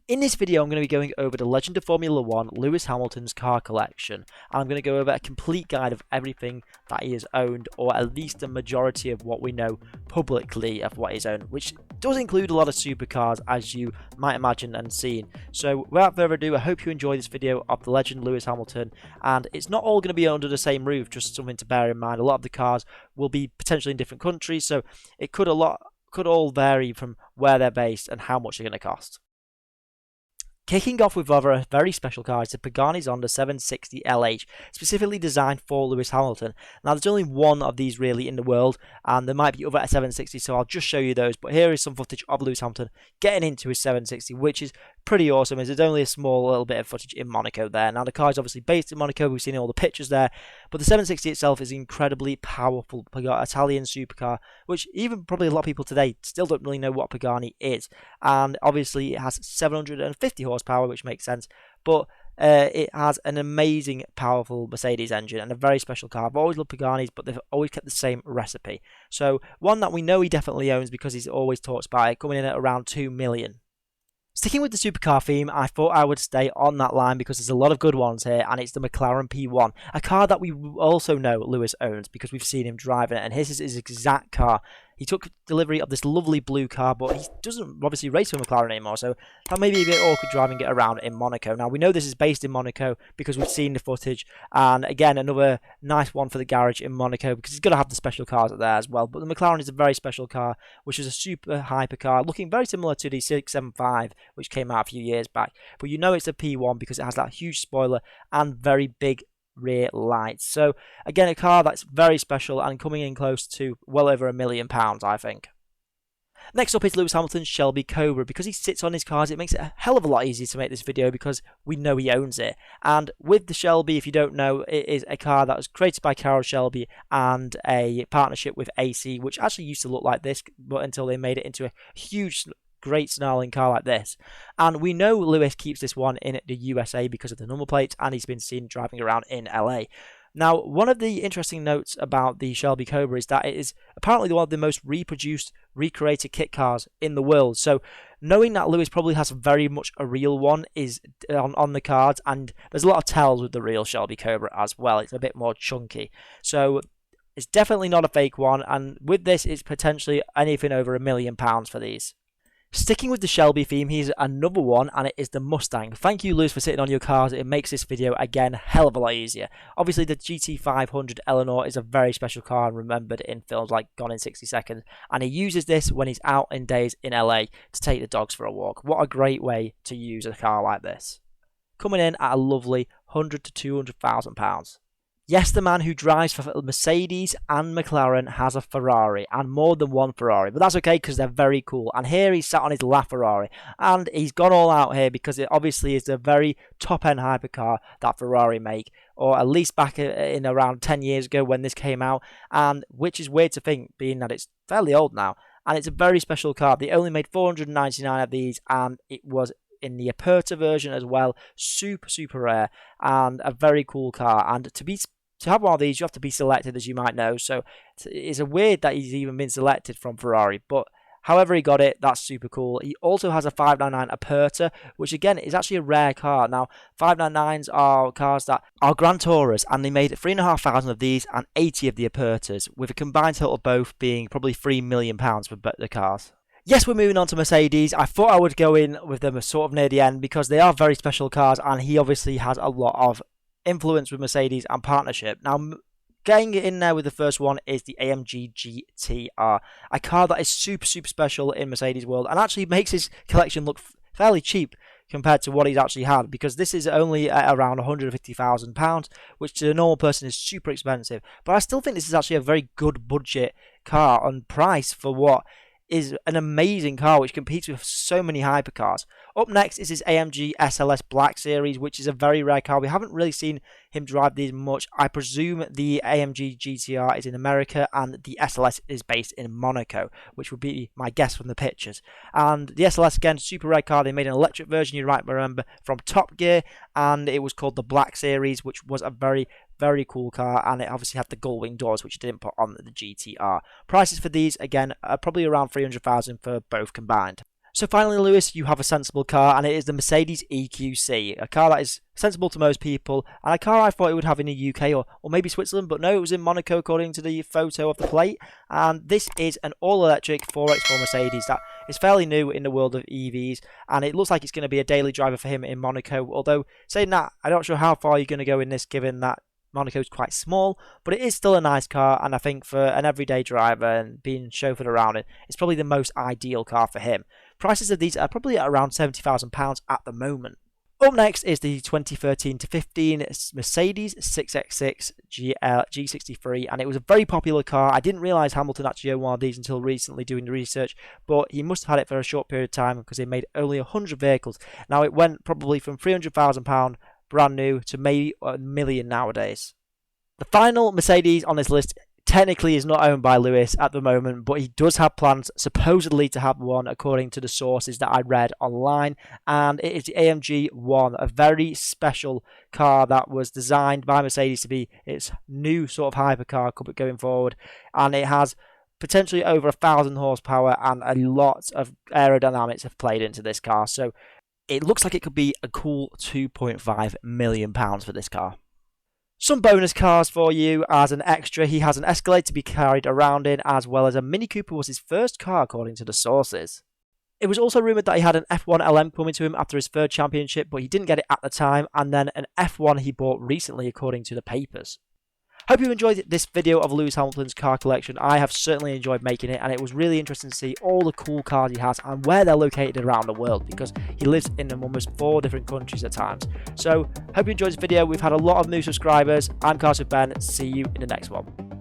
In this video, I'm going to be going over the legend of Formula 1, Lewis Hamilton's car collection, and I'm going to go over a complete guide of everything that he has owned, or at least the majority of what we know publicly of what he's owned, which does include a lot of supercars, as you might imagine and seen. So without further ado, I hope you enjoy this video of the legend Lewis Hamilton, and it's not all going to be under the same roof, just something to bear in mind. A lot of the cars will be potentially in different countries, so it could all vary from where they're based and how much they're going to cost. Kicking off with a very special car is the Pagani Zonda 760 LH, specifically designed for Lewis Hamilton. Now, there's only one of these really in the world, and there might be other 760s, so I'll just show you those. But here is some footage of Lewis Hamilton getting into his 760, which is pretty awesome, as there's only a small little bit of footage in Monaco there. Now, the car is obviously based in Monaco, we've seen all the pictures there, but the 760 itself is incredibly powerful Italian supercar, which even probably a lot of people today still don't really know what Pagani is. And obviously, it has 750 horsepower, which makes sense, but it has an amazing, powerful Mercedes engine and a very special car. I've always loved Paganis, but they've always kept the same recipe. So, one that we know he definitely owns because he's always talks about it, coming in at around 2 million. Sticking with the supercar theme, I thought I would stay on that line because there's a lot of good ones here, and it's the McLaren P1, a car that we also know Lewis owns because we've seen him driving it, and his is his exact car. He took delivery of this lovely blue car, but he doesn't obviously race for McLaren anymore, so that may be a bit awkward driving it around in Monaco. Now, we know this is based in Monaco because we've seen the footage, and again, another nice one for the garage in Monaco because he's got to have the special cars there as well. But the McLaren is a very special car, which is a super hypercar, looking very similar to the 675, which came out a few years back. But you know it's a P1 because it has that huge spoiler and very big rear lights. So again, a car that's very special and coming in close to well over £1 million, I think. Next up is Lewis Hamilton's Shelby Cobra. Because he sits on his cars, it makes it a hell of a lot easier to make this video because we know he owns it. And with the Shelby, if you don't know, it is a car that was created by Carroll Shelby and a partnership with AC, which actually used to look like this, but until they made it into a huge, great snarling car like this. And we know Lewis keeps this one in the USA because of the number plates, and he's been seen driving around in LA. Now, one of the interesting notes about the Shelby Cobra is that it is apparently one of the most reproduced, recreated kit cars in the world. So knowing that Lewis probably has very much a real one is on the cards, and there's a lot of tells with the real Shelby Cobra as well. It's a bit more chunky. So it's definitely not a fake one, and with this, it's potentially anything over £1 million for these. Sticking with the Shelby theme, here's another one, and it is the Mustang. Thank you, Lewis, for sitting on your cars. It makes this video, again, hell of a lot easier. Obviously, the GT500 Eleanor is a very special car and remembered in films like Gone in 60 Seconds, and he uses this when he's out in days in LA to take the dogs for a walk. What a great way to use a car like this. Coming in at a lovely £100,000 to £200,000. Yes, the man who drives for Mercedes and McLaren has a Ferrari, and more than one Ferrari, but that's okay because they're very cool. And here he's sat on his La Ferrari, and he's gone all out here because it obviously is the very top-end hypercar that Ferrari make, or at least back in around 10 years ago when this came out, and which is weird to think, being that it's fairly old now. And it's a very special car. They only made 499 of these, and it was in the Aperta version as well. Super, super rare, and a very cool car. And to have one of these, you have to be selected, as you might know. So it's a weird that he's even been selected from Ferrari. But however he got it, that's super cool. He also has a 599 Aperta, which again is actually a rare car. Now, 599s are cars that are Grand Tourers, and they made 3,500 of these and 80 of the Apertas, with a combined total of both being probably £3 million for the cars. Yes, we're moving on to Mercedes. I thought I would go in with them sort of near the end because they are very special cars, and he obviously has a lot of influence with Mercedes and partnership. Now, getting in there with the first one is the AMG GTR, a car that is super, super special in Mercedes world and actually makes his collection look fairly cheap compared to what he's actually had, because this is only at around £150,000, which to a normal person is super expensive. But I still think this is actually a very good budget car on price for what is an amazing car which competes with so many hypercars. Up next is his AMG SLS Black Series, which is a very rare car. We haven't really seen him drive these much. I presume the AMG GTR is in America and the SLS is based in Monaco, which would be my guess from the pictures. And the SLS, again, super rare car. They made an electric version, you might remember, from Top Gear, and it was called the Black Series, which was a very cool car, and it obviously had the gull-wing doors, which didn't put on the GTR. Prices for these, again, are probably around 300,000 for both combined. So finally, Lewis, you have a sensible car, and it is the Mercedes EQC, a car that is sensible to most people, and a car I thought it would have in the UK or maybe Switzerland, but no, it was in Monaco according to the photo of the plate. And this is an all-electric 4x4 Mercedes that is fairly new in the world of EVs, and it looks like it's going to be a daily driver for him in Monaco, although saying that, I'm not sure how far you're going to go in this given that Monaco is quite small, but it is still a nice car, and I think for an everyday driver and being chauffeured around it, it's probably the most ideal car for him. Prices of these are probably at around £70,000 at the moment. Up next is the 2013 to 15 Mercedes 6x6 G63, and it was a very popular car. I didn't realise Hamilton actually owned one of these until recently doing the research, but he must have had it for a short period of time because they made only 100 vehicles. Now it went probably from £300,000 brand new to maybe $1 million nowadays. The final Mercedes on this list technically is not owned by Lewis at the moment, but he does have plans supposedly to have one according to the sources that I read online, and it is the AMG One, a very special car that was designed by Mercedes to be its new sort of hypercar going forward, and it has potentially over 1,000 horsepower and a lot of aerodynamics have played into this car, so it looks like it could be a cool £2.5 million for this car. Some bonus cars for you as an extra. He has an Escalade to be carried around in, as well as a Mini Cooper was his first car according to the sources. It was also rumoured that he had an F1 LM coming to him after his third championship, but he didn't get it at the time, and then an F1 he bought recently according to the papers. Hope you enjoyed this video of Lewis Hamilton's car collection. I have certainly enjoyed making it, and it was really interesting to see all the cool cars he has and where they're located around the world, because he lives in almost 4 different countries at times. So, hope you enjoyed this video. We've had a lot of new subscribers. I'm Cars with Ben. See you in the next one.